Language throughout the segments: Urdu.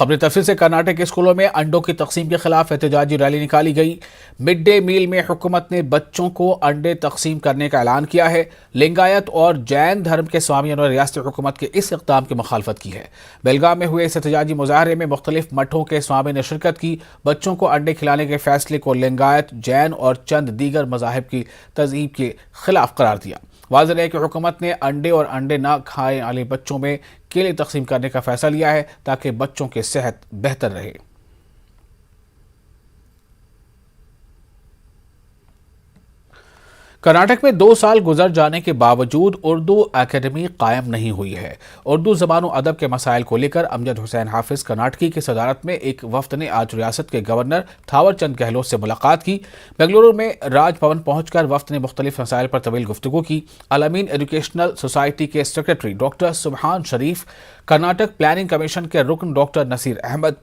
خبر تفصیل سے کرناٹک کے اسکولوں میں انڈوں کی تقسیم کے خلاف احتجاجی ریلی نکالی گئی۔ مڈ ڈے میل میں حکومت نے بچوں کو انڈے تقسیم کرنے کا اعلان کیا ہے۔ لنگایت اور جین دھرم کے سوامیوں نے ریاستی حکومت کے اس اقدام کی مخالفت کی ہے۔ بیلگام میں ہوئے اس احتجاجی مظاہرے میں مختلف مٹھوں کے سوامی نے شرکت کی۔ بچوں کو انڈے کھلانے کے فیصلے کو لنگایت، جین اور چند دیگر مذاہب کی تہذیب کے خلاف قرار دیا۔ واضح ہے کہ حکومت نے انڈے اور انڈے نہ کھانے والے بچوں میں کیلے تقسیم کرنے کا فیصلہ لیا ہے تاکہ بچوں کی صحت بہتر رہے۔ کرناٹک میں 2 سال گزر جانے کے باوجود اردو اکیڈمی قائم نہیں ہوئی ہے۔ اردو زبان و ادب کے مسائل کو لے کر امجد حسین حافظ کرناٹکی کی صدارت میں ایک وفد نے آج ریاست کے گورنر تھاور چند گہلوت سے ملاقات کی۔ بنگلورو میں راج بھون پہنچ کر وفد نے مختلف مسائل پر طویل گفتگو کی۔ الامین ایجوکیشنل سوسائٹی کے سیکریٹری ڈاکٹر سبحان شریف، کرناٹک پلاننگ کمیشن کے رکن ڈاکٹر نصیر احمد،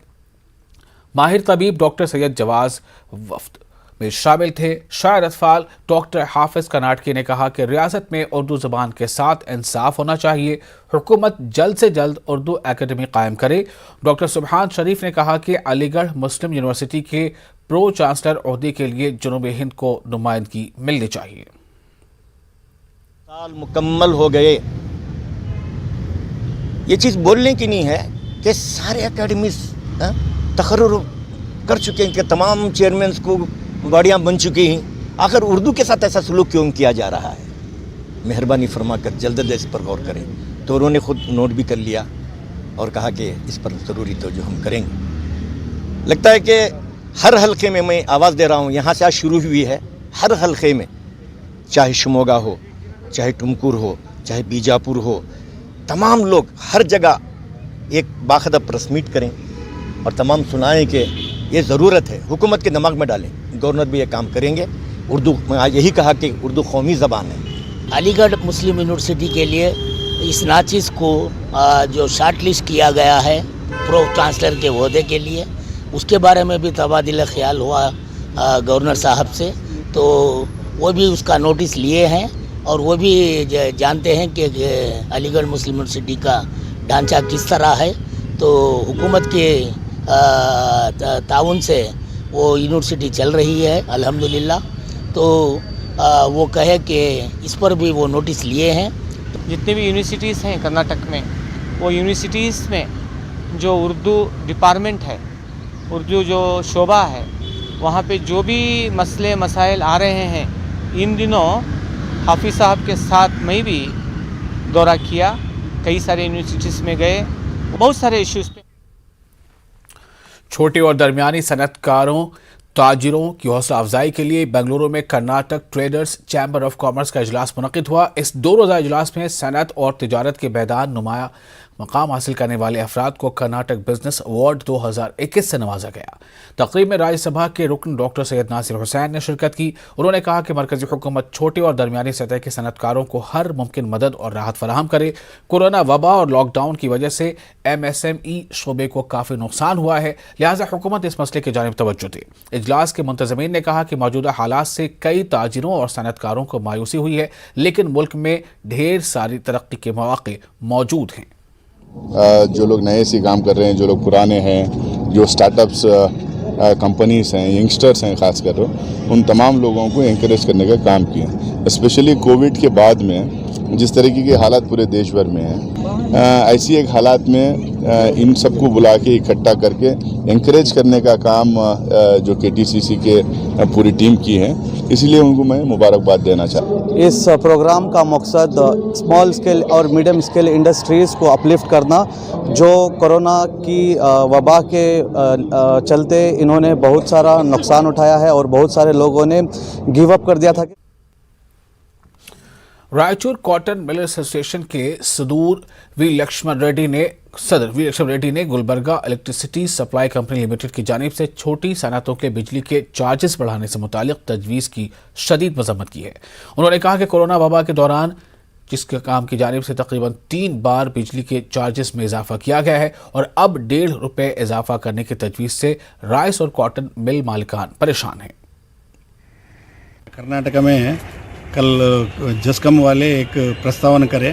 ماہر طبیب ڈاکٹر سید جواز وفد میں شامل تھے۔ شاعر اطفال ڈاکٹر حافظ کرناٹکی نے کہا کہ ریاست میں اردو زبان کے ساتھ انصاف ہونا چاہیے۔ حکومت جلد سے جلد اردو اکیڈمی قائم کرے۔ ڈاکٹر سبحان شریف نے کہا کہ علی گڑھ مسلم یونیورسٹی کے پرو چانسلر عہدے کے لیے جنوبی ہند کو نمائندگی ملنی چاہیے۔ سال مکمل ہو گئے، یہ چیز بولنے کی نہیں ہے کہ سارے اکیڈمیز تقرر کر چکے ہیں کہ تمام چیئرمینز کو گاڑیاں بن چکی ہیں، آخر اردو کے ساتھ ایسا سلوک کیوں کیا جا رہا ہے؟ مہربانی فرما کر جلد اس پر غور کریں۔ تو انہوں نے خود نوٹ بھی کر لیا اور کہا کہ اس پر ضروری توجہ ہم کریں گے۔ لگتا ہے کہ ہر حلقے میں آواز دے رہا ہوں، یہاں سے آج شروع ہوئی ہے، ہر حلقے میں، چاہے شموگا ہو، چاہے ٹمکور ہو، چاہے بیجاپور ہو، تمام لوگ ہر جگہ ایک باخدہ پریس میٹ کریں اور تمام سنائیں کہ یہ ضرورت ہے، حکومت کے دماغ میں ڈالیں۔ گورنر بھی یہ کام کریں گے۔ اردو میں آج یہی کہا کہ اردو قومی زبان ہے۔ علی گڑھ مسلم یونیورسٹی کے لیے اس ناچز کو جو شارٹ لسٹ کیا گیا ہے پرو چانسلر کے عہدے کے لیے، اس کے بارے میں بھی تبادلہ خیال ہوا گورنر صاحب سے، تو وہ بھی اس کا نوٹس لیے ہیں اور وہ بھی جانتے ہیں کہ علی گڑھ مسلم یونیورسٹی کا ڈھانچہ کس طرح ہے۔ تو حکومت کے تعاون سے وہ یونیورسٹی چل رہی ہے الحمدللہ۔ تو وہ کہے کہ اس پر بھی وہ نوٹس لیے ہیں۔ جتنے بھی یونیورسٹیز ہیں کرناٹک میں، وہ یونیورسٹیز میں جو اردو ڈپارٹمنٹ ہے، اردو جو شعبہ ہے، وہاں پہ جو بھی مسئلے مسائل آ رہے ہیں، ان دنوں حافظ صاحب کے ساتھ میں بھی دورہ کیا، کئی سارے یونیورسٹیز میں گئے، بہت سارے ایشوز پہ۔ چھوٹے اور درمیانی صنعت کاروں، تاجروں کی حوصلہ افزائی کے لیے بنگلورو میں Karnataka traders chamber of commerce کا اجلاس منعقد ہوا۔ اس 2 روزہ اجلاس میں صنعت اور تجارت کے میدان نمایاں مقام حاصل کرنے والے افراد کو کرناٹک بزنس ایوارڈ 2021 سے نوازا گیا۔ تقریب میں راجیہ سبھا کے رکن ڈاکٹر سید ناصر حسین نے شرکت کی۔ انہوں نے کہا کہ مرکزی حکومت چھوٹے اور درمیانی سطح کے صنعت کاروں کو ہر ممکن مدد اور راحت فراہم کرے۔ کورونا وبا اور لاک ڈاؤن کی وجہ سے MSME شعبے کو کافی نقصان ہوا ہے، لہٰذا حکومت اس مسئلے کی جانب توجہ دے۔ اجلاس کے منتظمین نے کہا کہ موجودہ حالات سے کئی تاجروں اور صنعت کاروں کو مایوسی ہوئی ہے، لیکن ملک میں ڈھیر ساری ترقی کے مواقع موجود ہیں۔ جو لوگ نئے سے کام کر رہے ہیں، جو لوگ پرانے ہیں، جو سٹارٹ اپس کمپنیز ہیں، ینگسٹرز ہیں، خاص کر ان تمام لوگوں کو انکریج کرنے کا کام کیا، اسپیشلی کووڈ کے بعد میں جس طریقے کے حالات پورے دیش بھر میں ہیں، ایسی ایک حالات میں ان سب کو بلا کے اکٹھا کر کے انکریج کرنے کا کام جو KTCC کے پوری ٹیم کی ہے، اسی لیے ان کو میں مبارکباد دینا چاہتا ہوں۔ اس پروگرام کا مقصد اسمال اسکیل اور میڈیم اسکیل انڈسٹریز کو اپلفٹ کرنا، جو کورونا کی وبا کے چلتے انہوں نے بہت سارا نقصان اٹھایا ہے اور بہت سارے لوگوں نے گیو اپ کر دیا تھا۔ رائچور کاٹن مل ایسوسی ایشن کے صدر وی لکشمن ریڈی نے Gulbarga electricity supply company limited کی جانب سے چھوٹی صنعتوں کے بجلی کے چارجز بڑھانے سے متعلق تجویز کی شدید مذمت کی ہے۔ انہوں نے کہا کہ کورونا وبا کے دوران جس کے کام کی جانب سے تقریباً 3 بار بجلی کے چارجز میں اضافہ کیا گیا ہے اور اب ₹1.5 اضافہ کرنے کی تجویز سے رائس اور کاٹن مل مالکان پریشان ہیں۔ کرناٹک میں کل جسکم والے ایک پرستاون کرے